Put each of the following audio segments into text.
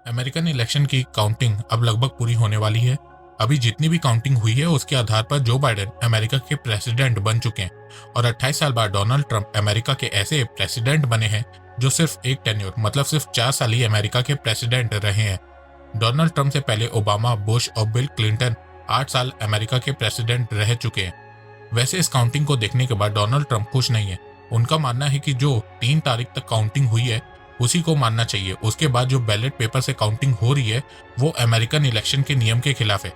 American election की counting अब लगभग पूरी होने वाली है। अभी जितनी भी काउंटिंग हुई है उसके आधार पर जो बाइडेन अमेरिका के प्रेसिडेंट बन चुके हैं और 28 साल बाद डोनाल्ड ट्रंप अमेरिका के ऐसे प्रेसिडेंट बने हैं जो सिर्फ एक टेन्योर मतलब सिर्फ 4 साल ही अमेरिका के प्रेसिडेंट रहे हैं। डोनाल्ड ट्रंप से पहले ओबामा, बुश और बिल क्लिंटन 8 साल अमेरिका के प्रेसिडेंट रह चुके हैं। वैसे इस काउंटिंग को देखने के बाद डोनाल्ड ट्रंप खुश नहीं है। उनका मानना है कि जो 3 तारीख तक काउंटिंग हुई है उसी को मानना चाहिए। उसके बाद जो बैलेट पेपर से काउंटिंग हो रही है वो अमेरिकन इलेक्शन के नियम के खिलाफ है।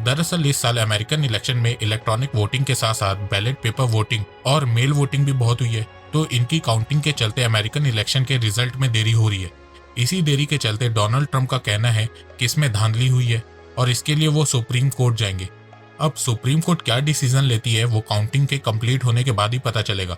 दरअसल इस साल अमेरिकन इलेक्शन में इलेक्ट्रॉनिक वोटिंग के साथ साथ बैलेट पेपर वोटिंग और मेल वोटिंग भी बहुत हुई है, तो इनकी काउंटिंग के चलते अमेरिकन इलेक्शन के रिजल्ट में देरी हो रही है। इसी देरी के चलते डोनाल्ड ट्रंप का कहना है कि इसमें धांधली हुई है और इसके लिए वो सुप्रीम कोर्ट जाएंगे। अब सुप्रीम कोर्ट क्या डिसीजन लेती है वो काउंटिंग के कंप्लीट होने के बाद ही पता चलेगा।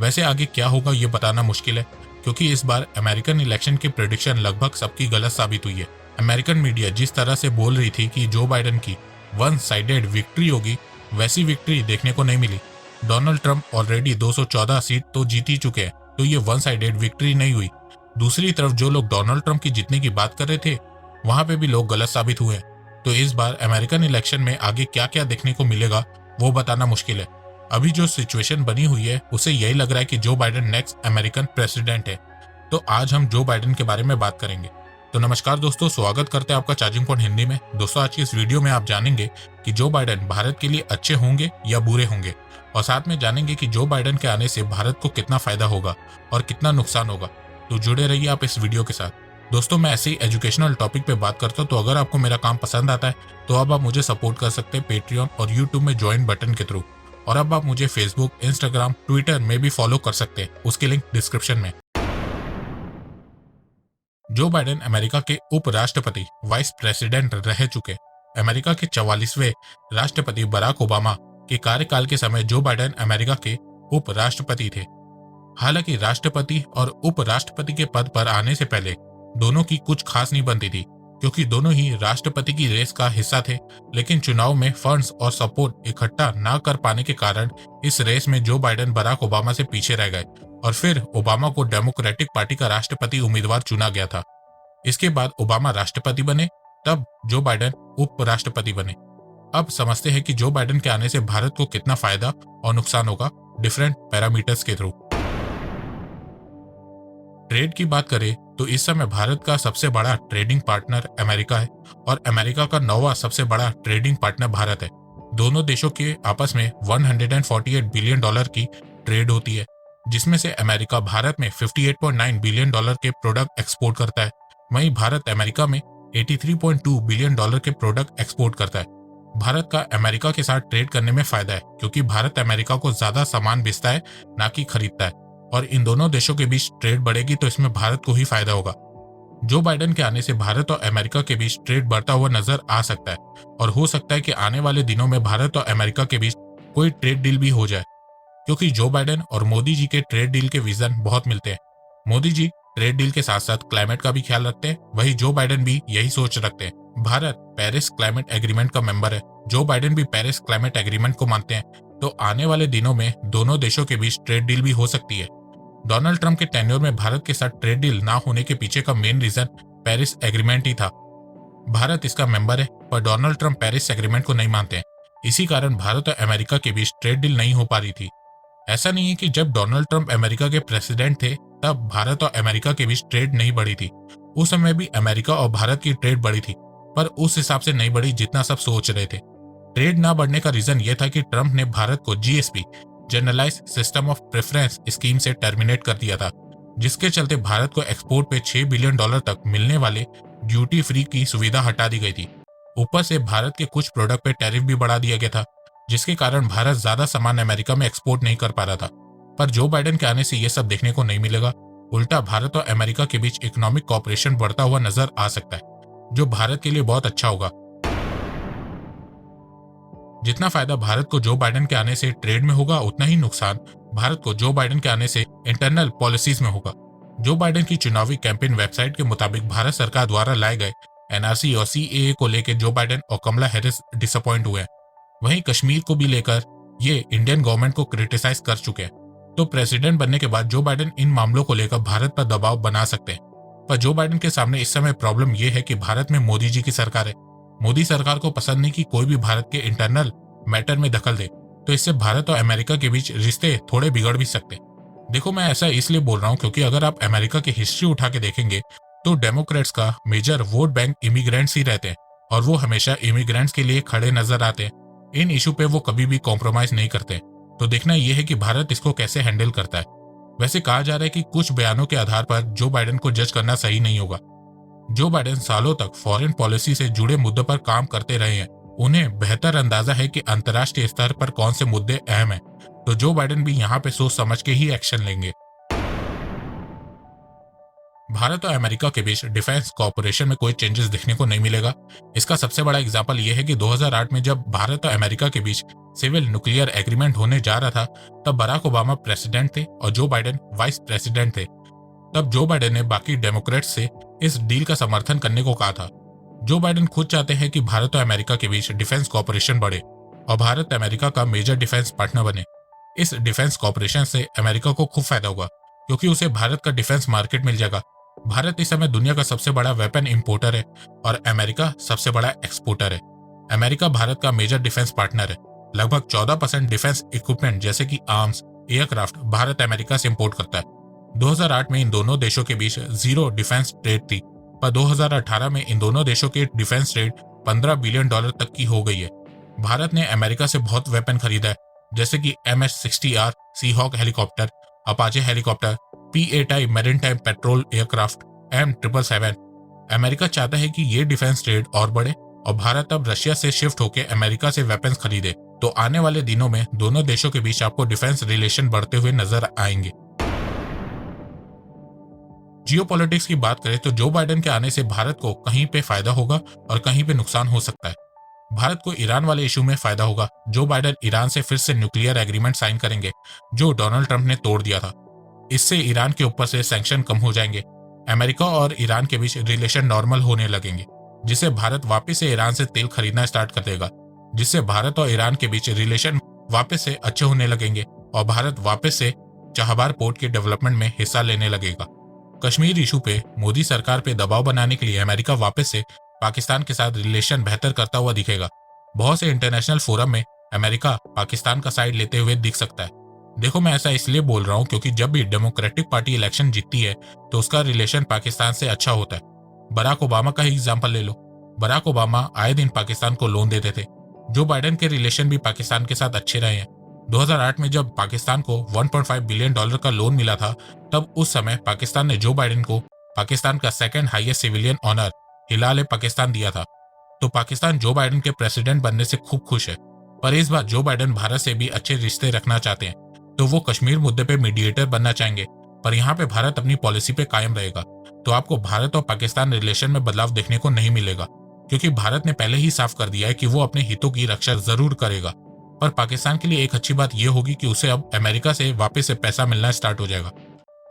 वैसे आगे क्या होगा ये बताना मुश्किल है, क्योंकि इस बार अमेरिकन इलेक्शन की प्रेडिक्शन लगभग सबकी गलत साबित हुई है। अमेरिकन मीडिया जिस तरह से बोल रही थी कि जो बाइडेन की वन साइडेड विक्ट्री होगी, वैसी विक्ट्री देखने को नहीं मिली। डोनाल्ड ट्रंप ऑलरेडी 214 सीट तो जीत ही चुके हैं, तो ये वन साइडेड विक्ट्री नहीं हुई। दूसरी तरफ जो लोग डोनाल्ड ट्रंप की जीतने की बात कर रहे थे वहां पे भी लोग गलत साबित हुए हैं। तो इस बार अमेरिकन इलेक्शन में आगे क्या क्या देखने को मिलेगा वो बताना मुश्किल है। अभी जो सिचुएशन बनी हुई है उसे यही लग रहा है कि Joe Biden next American president है। तो आज हम जो बाइडेन के बारे में बात करेंगे। तो नमस्कार दोस्तों, स्वागत करते हैं आपका चार्जिंग पॉइंट हिंदी में। दोस्तों आज की इस वीडियो में आप जानेंगे कि जो बाइडेन भारत के लिए अच्छे होंगे या बुरे होंगे, और साथ में जानेंगे कि जो बाइडेन के आने से भारत को कितना फायदा होगा और कितना नुकसान होगा। तो जुड़े रहिए आप इस वीडियो के साथ। दोस्तों मैं ऐसे ही एजुकेशनल टॉपिक पे बात करता हूँ, तो अगर आपको मेरा काम पसंद आता है तो अब आप मुझे सपोर्ट कर सकते हैं पेट्रियन और यूट्यूब में ज्वाइन बटन के थ्रू। और अब आप मुझे फेसबुक, इंस्टाग्राम, ट्विटर में भी फॉलो कर सकते हैं, उसकी लिंक डिस्क्रिप्शन में। जो बाइडेन अमेरिका के उपराष्ट्रपति वाइस प्रेसिडेंट रह चुके। अमेरिका के 44वें राष्ट्रपति बराक ओबामा के कार्यकाल के समय जो बाइडेन अमेरिका के उपराष्ट्रपति थे। हालांकि राष्ट्रपति और उपराष्ट्रपति के पद पर आने से पहले दोनों की कुछ खास नहीं बनती थी, क्योंकि दोनों ही राष्ट्रपति की रेस का हिस्सा थे। लेकिन चुनाव में फंड्स और सपोर्ट इकट्ठा ना कर पाने के कारण इस रेस में जो बाइडेन बराक ओबामा से पीछे रह गए और फिर ओबामा को डेमोक्रेटिक पार्टी का राष्ट्रपति उम्मीदवार चुना गया था। इसके बाद ओबामा राष्ट्रपति बने, तब जो बाइडेन उपराष्ट्रपति बने। अब समझते हैं कि जो बाइडेन के आने से भारत को कितना फायदा और नुकसान होगा डिफरेंट पैरामीटर्स के थ्रू। ट्रेड की बात करें तो इस समय भारत का सबसे बड़ा ट्रेडिंग पार्टनर अमेरिका है और अमेरिका का 9वां सबसे बड़ा ट्रेडिंग पार्टनर भारत है। दोनों देशों के आपस में 148 बिलियन डॉलर की ट्रेड होती है, जिसमें से अमेरिका भारत में 58.9 बिलियन डॉलर के प्रोडक्ट एक्सपोर्ट करता है। वहीं भारत अमेरिका में 83.2 बिलियन डॉलर के प्रोडक्ट एक्सपोर्ट करता है। भारत का अमेरिका के साथ ट्रेड करने में फायदा है, क्योंकि भारत अमेरिका को ज्यादा सामान बेचता है ना कि खरीदता है, और इन दोनों देशों के बीच ट्रेड बढ़ेगी तो इसमें भारत को ही फायदा होगा। जो बाइडेन के आने से भारत और अमेरिका के बीच ट्रेड बढ़ता हुआ नजर आ सकता है, और हो सकता है कि आने वाले दिनों में भारत और अमेरिका के बीच कोई ट्रेड डील भी हो जाए, क्योंकि जो बाइडेन और मोदी जी के ट्रेड डील के विजन बहुत मिलते हैं। मोदी जी ट्रेड डील के साथ साथ क्लाइमेट का भी ख्याल रखते हैं, वही जो बाइडेन भी यही सोच रखते हैं। भारत पेरिस क्लाइमेट एग्रीमेंट का मेंबर है, जो बाइडेन भी पेरिस क्लाइमेट एग्रीमेंट को मानते हैं, तो आने वाले दिनों में दोनों देशों के बीच ट्रेड डील भी हो सकती है। डोनाल्ड ट्रंप के टेन्योर में भारत के साथ ट्रेड डील ना होने के पीछे का मेन रीजन पेरिस एग्रीमेंट ही था। भारत इसका मेंबर है, पर डोनाल्ड ट्रंप पेरिस एग्रीमेंट को नहीं मानते हैं। इसी कारण भारत और अमेरिका के बीच ट्रेड डील नहीं हो पा रही थी। ऐसा नहीं है कि जब डोनाल्ड ट्रंप अमेरिका के प्रेसिडेंट थे तब भारत और अमेरिका के बीच ट्रेड नहीं बढ़ी थी। उस समय भी अमेरिका और भारत की ट्रेड बढ़ी थी, पर उस हिसाब से नहीं बढ़ी जितना सब सोच रहे थे। ट्रेड ना बढ़ने का रीजन यह था कि ट्रंप ने भारत को GSP, generalize system of preference scheme से टर्मिनेट कर दिया था, जिसके चलते भारत को एक्सपोर्ट पे 6 बिलियन डॉलर तक मिलने वाले ड्यूटी फ्री की सुविधा हटा दी गई थी। ऊपर से भारत के कुछ प्रोडक्ट पे टैरिफ भी बढ़ा दिया गया था, जिसके कारण भारत ज्यादा सामान अमेरिका में एक्सपोर्ट नहीं कर पा रहा था। पर जो बाइडेन के आने से ये सब देखने को नहीं मिलेगा। उल्टा भारत और अमेरिका के बीच इकोनॉमिक कॉपरेशन बढ़ता हुआ नजर आ सकता है, जो भारत के लिए बहुत अच्छा होगा। जितना फायदा भारत को जो बाइडेन के आने से ट्रेड में होगा, उतना ही नुकसान भारत को जो बाइडेन के आने से इंटरनल पॉलिसीज में होगा। जो बाइडेन की चुनावी कैंपेन वेबसाइट के मुताबिक भारत सरकार द्वारा लाए गए एनआरसी और सीएए को लेकर जो बाइडेन और कमला हैरिस डिसअपॉइंट हुए हैं। वहीं कश्मीर को भी लेकर ये इंडियन गवर्नमेंट को क्रिटिसाइज कर चुके हैं। तो प्रेसिडेंट बनने के बाद जो बाइडेन इन मामलों को लेकर भारत पर दबाव बना सकते हैं। पर जो बाइडेन के सामने इस समय प्रॉब्लम यह है कि भारत में मोदी जी की सरकार है। मोदी सरकार को पसंद नहीं कि कोई भी भारत के इंटरनल मैटर में दखल दे, तो इससे भारत और अमेरिका के बीच रिश्ते थोड़े बिगड़ भी सकते। देखो, मैं ऐसा इसलिए बोल रहा हूँ क्योंकि अगर आप अमेरिका की हिस्ट्री उठा के देखेंगे तो डेमोक्रेट्स का मेजर वोट बैंक इमिग्रेंट्स ही रहते हैं और वो हमेशा इमिग्रेंट्स के लिए खड़े नजर आते हैं। इन इशू पे वो कभी भी कॉम्प्रोमाइज नहीं करते। तो देखना यह है कि भारत इसको कैसे हैंडल करता है। वैसे कहा जा रहा है कि कुछ बयानों के आधार पर जो बाइडेन को जज करना सही नहीं होगा। जो बाइडेन सालों तक फॉरेन पॉलिसी से जुड़े मुद्दों पर काम करते रहे हैं, उन्हें बेहतर अंदाजा है कि अंतर्राष्ट्रीय स्तर पर कौन से मुद्दे अहम हैं। तो जो बाइडेन भी यहाँ पे सोच समझ के ही एक्शन लेंगे। भारत और अमेरिका के बीच डिफेंस कॉर्पोरेशन में कोई चेंजेस दिखने को नहीं मिलेगा। इसका सबसे बड़ा एग्जाम्पल यह है कि 2008 में जब भारत और अमेरिका के बीच सिविल न्यूक्लियर एग्रीमेंट होने जा रहा था, तब बराक ओबामा प्रेसिडेंट थे और जो बाइडेन वाइस प्रेसिडेंट थे। तब जो बाइडेन ने बाकी डेमोक्रेट्स से इस डील का समर्थन करने को कहा था। जो बाइडेन खुद चाहते हैं कि भारत और अमेरिका के बीच डिफेंस कॉर्पोरेशन बढ़े और भारत अमेरिका का मेजर डिफेंस पार्टनर बने। इस डिफेंस कॉर्पोरेशन से अमेरिका को खूब फायदा होगा क्योंकि उसे भारत का डिफेंस मार्केट मिल जाएगा। भारत इस समय दुनिया का सबसे बड़ा वेपन इंपोर्टर है और अमेरिका सबसे बड़ा एक्सपोर्टर है। अमेरिका भारत का मेजर डिफेंस पार्टनर है। लगभग 14% डिफेंस इक्विपमेंट जैसे कि आर्म्स, एयरक्राफ्ट भारत अमेरिका से इंपोर्ट करता है। 2008 में इन दोनों देशों के बीच जीरो डिफेंस ट्रेड थी, पर 2018 में इन दोनों देशों के डिफेंस ट्रेड $15 बिलियन तक की हो गई है। भारत ने अमेरिका से बहुत वेपन खरीदा है, जैसे कि MS-60R Seahawk helicopter, Apache helicopter, P-8I maritime petrol aircraft, M777। America चाहता है कि ये डिफेंस ट्रेड और बढ़े और भारत अब रशिया से शिफ्ट होकर अमेरिका से वेपन्स खरीदे। तो आने वाले दिनों में दोनों देशों के बीच आपको डिफेंस रिलेशन बढ़ते हुए नजर आएंगे। जियोपॉलिटिक्स की बात करें तो जो बाइडेन के आने से भारत को कहीं पे फायदा होगा और कहीं पे नुकसान हो सकता है। भारत को ईरान वाले इशू में फायदा होगा। जो बाइडेन ईरान से फिर से न्यूक्लियर एग्रीमेंट साइन करेंगे जो डोनाल्ड ट्रंप ने तोड़ दिया था। इससे ईरान के ऊपर से सैंक्शन कम हो जाएंगे। अमेरिका और ईरान के बीच रिलेशन नॉर्मल होने लगेंगे, जिससे भारत वापस से ईरान से तेल खरीदना स्टार्ट कर देगा, जिससे भारत और ईरान के बीच रिलेशन वापस से अच्छे होने लगेंगे और भारत वापस से चाहबार पोर्ट के डेवलपमेंट में हिस्सा लेने लगेगा। कश्मीर इशू पे मोदी सरकार पे दबाव बनाने के लिए अमेरिका वापस से पाकिस्तान के साथ रिलेशन बेहतर करता हुआ दिखेगा। बहुत से इंटरनेशनल फोरम में अमेरिका पाकिस्तान का साइड लेते हुए दिख सकता है। देखो, मैं ऐसा इसलिए बोल रहा हूँ क्योंकि जब भी डेमोक्रेटिक पार्टी इलेक्शन जीतती है तो उसका रिलेशन पाकिस्तान से अच्छा होता है। बराक ओबामा का ही एग्जाम्पल ले लो। बराक ओबामा आए दिन पाकिस्तान को लोन देते थे। जो बाइडेन के रिलेशन भी पाकिस्तान के साथ अच्छे रहे हैं। 2008 में जब पाकिस्तान को $1.5 बिलियन का लोन मिला था, तब उस समय पाकिस्तान ने जो बाइडेन को पाकिस्तान का सेकंड हाईएस्ट सिविलियन ऑनर हिलाल पाकिस्तान दिया था। तो पाकिस्तान जो बाइडेन के प्रेसिडेंट बनने से खूब खुश है। पर इस बार जो बाइडेन भारत से भी अच्छे रिश्ते रखना चाहते हैं, तो वो कश्मीर मुद्दे पे मीडिएटर बनना चाहेंगे, पर यहाँ पे भारत अपनी पॉलिसी पे कायम रहेगा। तो आपको भारत और पाकिस्तान रिलेशन में बदलाव देखने को नहीं मिलेगा, क्योंकि भारत ने पहले ही साफ कर दिया है कि वो अपने हितों की रक्षा जरूर करेगा। पर पाकिस्तान के लिए एक अच्छी बात यह होगी कि उसे अब अमेरिका से वापस से पैसा मिलना स्टार्ट हो जाएगा।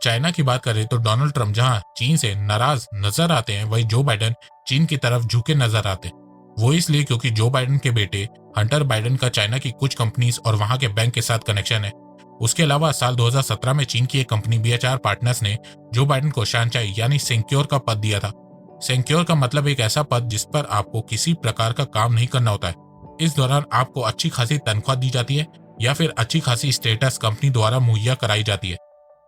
चाइना की बात करें तो डोनाल्ड ट्रंप जहां चीन से नाराज नजर आते हैं, वहीं जो बाइडेन चीन की तरफ झुके नजर आते हैं। वो इसलिए क्योंकि जो बाइडेन के बेटे हंटर बाइडेन का चाइना की कुछ कंपनीज और वहां के बैंक के साथ कनेक्शन है। उसके अलावा साल 2017 में चीन की एक कंपनी BHR पार्टनर्स ने जो बाइडेन को शानचाई यानी सिक्योर का पद दिया था। सिक्योर का मतलब एक ऐसा पद जिस पर आपको किसी प्रकार का काम नहीं करना होता है। इस दौरान आपको अच्छी खासी तनख्वाह दी जाती है या फिर अच्छी खासी स्टेटस कंपनी द्वारा मुहैया कराई जाती है।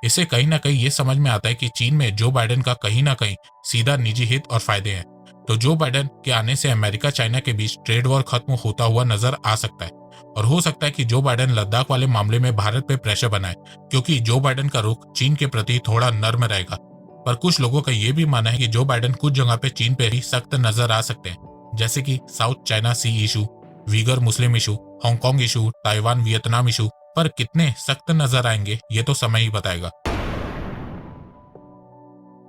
इससे कहीं ना कहीं ये समझ में आता है कि चीन में जो बाइडेन का कहीं ना कहीं सीधा निजी हित और फायदे हैं। तो जो बाइडेन के आने से अमेरिका चाइना के बीच ट्रेड वॉर खत्म होता हुआ नजर आ सकता है और हो सकता है कि जो बाइडेन लद्दाख वाले मामले में भारत पे प्रेशर बनाए, क्योंकि जो बाइडेन का रुख चीन के प्रति थोड़ा नर्म रहेगा। पर कुछ लोगों का ये भी मानना है कि जो बाइडेन कुछ जगह पे चीन पे ही सख्त नजर आ सकते हैं, जैसे कि South China Sea issue, Uyghur Muslim issue, Hong Kong issue, Taiwan Vietnam issue. पर कितने सख्त नजर आएंगे ये तो समय ही बताएगा।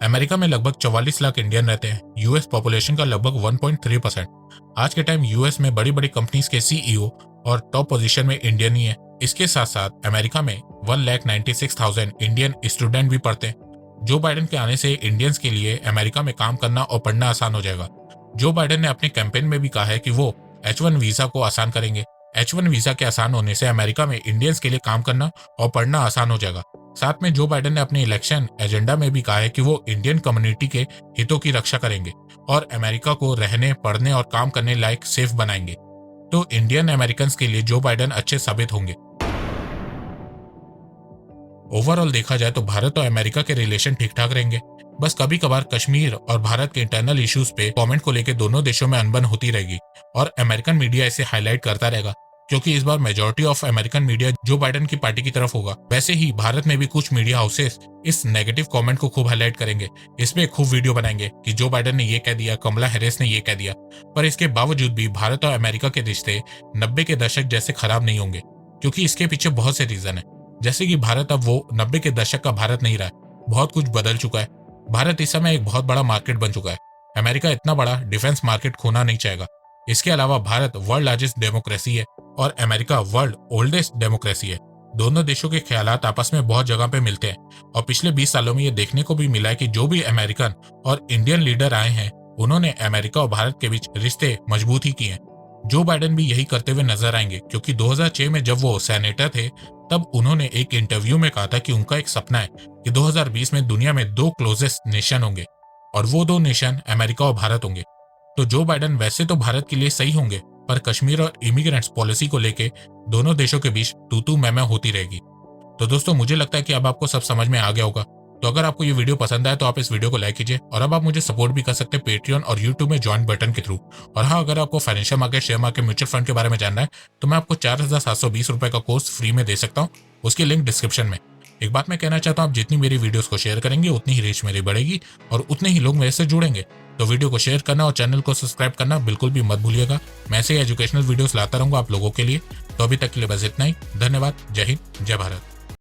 अमेरिका में लगभग 44 लाख इंडियन रहते हैं। यूएस पॉपुलेशन का लगभग 1.3%। आज के टाइम यूएस में बड़ी बड़ी कंपनीज के CEO और टॉप पोजीशन में इंडियन ही है। इसके साथ साथ अमेरिका में 1,96,000 इंडियन स्टूडेंट भी पढ़ते हैं। जो बाइडेन के आने से इंडियंस के लिए अमेरिका में काम करना और पढ़ना आसान हो जाएगा। जो बाइडेन ने अपने कैंपेन में भी कहा है कि वो H1 वीजा को आसान करेंगे। H1 वीजा के आसान होने से अमेरिका में इंडियंस के लिए काम करना और पढ़ना आसान हो जाएगा। साथ में जो बाइडेन ने अपने इलेक्शन एजेंडा में भी कहा है कि वो इंडियन कम्युनिटी के हितों की रक्षा करेंगे और अमेरिका को रहने, पढ़ने और काम करने लायक सेफ बनाएंगे। तो इंडियन अमेरिकन के लिए जो बाइडेन अच्छे साबित होंगे। ओवरऑल देखा जाए तो भारत और अमेरिका के रिलेशन ठीक ठाक रहेंगे। बस कभी कभार कश्मीर और भारत के इंटरनल इश्यूज पे कमेंट को लेकर दोनों देशों में अनबन होती रहेगी और अमेरिकन मीडिया इसे हाईलाइट करता रहेगा, क्योंकि इस बार majority of American media Joe Biden की पार्टी की तरफ होगा। वैसे ही भारत में भी कुछ मीडिया हाउसेस इस नेगेटिव कमेंट को खूब हाईलाइट करेंगे, इस पे खूब वीडियो बनाएंगे कि जो बाइडेन ने ये कह दिया, कमला हैरिस ने ये कह दिया। पर इसके बावजूद भी भारत और अमेरिका के रिश्ते 90 के दशक जैसे खराब नहीं होंगे, क्योंकि इसके पीछे बहुत से रीजन है। जैसे कि भारत अब वो 90 के दशक का भारत नहीं रहा है, बहुत कुछ बदल चुका है। भारत इस समय एक बहुत बड़ा मार्केट बन चुका है। अमेरिका इतना बड़ा डिफेंस मार्केट खोना नहीं चाहेगा। इसके अलावा भारत वर्ल्ड लार्जेस्ट डेमोक्रेसी है और अमेरिका वर्ल्ड ओल्डेस्ट डेमोक्रेसी है। दोनों देशों के ख्यालात आपस में बहुत जगह पे मिलते हैं और पिछले 20 सालों में ये देखने को भी मिला है कि जो भी अमेरिकन और इंडियन लीडर आए हैं, उन्होंने अमेरिका और भारत के बीच रिश्ते मजबूत ही किए हैं। जो बाइडेन भी यही करते हुए नजर आएंगे, क्योंकि 2006 में जब वो सेनेटर थे तब उन्होंने एक इंटरव्यू में कहा था कि उनका एक सपना है कि 2020 में दुनिया में 2 क्लोजेस्ट नेशन होंगे और वो 2 नेशन अमेरिका और भारत होंगे। तो जो बाइडेन वैसे तो भारत के लिए सही होंगे, पर कश्मीर और इमिग्रेंट्स पॉलिसी को लेके दोनों देशों के बीच तू मैं होती रहेगी। तो दोस्तों, मुझे लगता है कि अब आपको सब समझ में आ गया होगा। तो अगर आपको ये वीडियो पसंद आए तो आप इस वीडियो को लाइक कीजिए और अब आप मुझे सपोर्ट भी कर सकते हैं पेट्रियन और यूट्यूब में ज्वाइन बटन के थ्रू। और हाँ, अगर आपको financial market, share market, mutual fund के बारे में जानना है तो मैं आपको 4720 रुपए का कोर्स फ्री में दे सकता हूँ, उसकी लिंक डिस्क्रिप्शन में। एक बात मैं कहना चाहता हूँ, आप जितनी मेरी वीडियोस को शेयर करेंगे उतनी ही रीच मेरी बढ़ेगी और उतने ही लोग मेरे से जुड़ेंगे। तो वीडियो को शेयर करना और चैनल को सब्सक्राइब करना बिल्कुल भी मत भूलिएगा। मैं ऐसे एजुकेशनल वीडियोस लाता रहूंगा आप लोगों के लिए। तो अभी तक के लिए बस इतना ही। धन्यवाद। जय हिंद, जय भारत।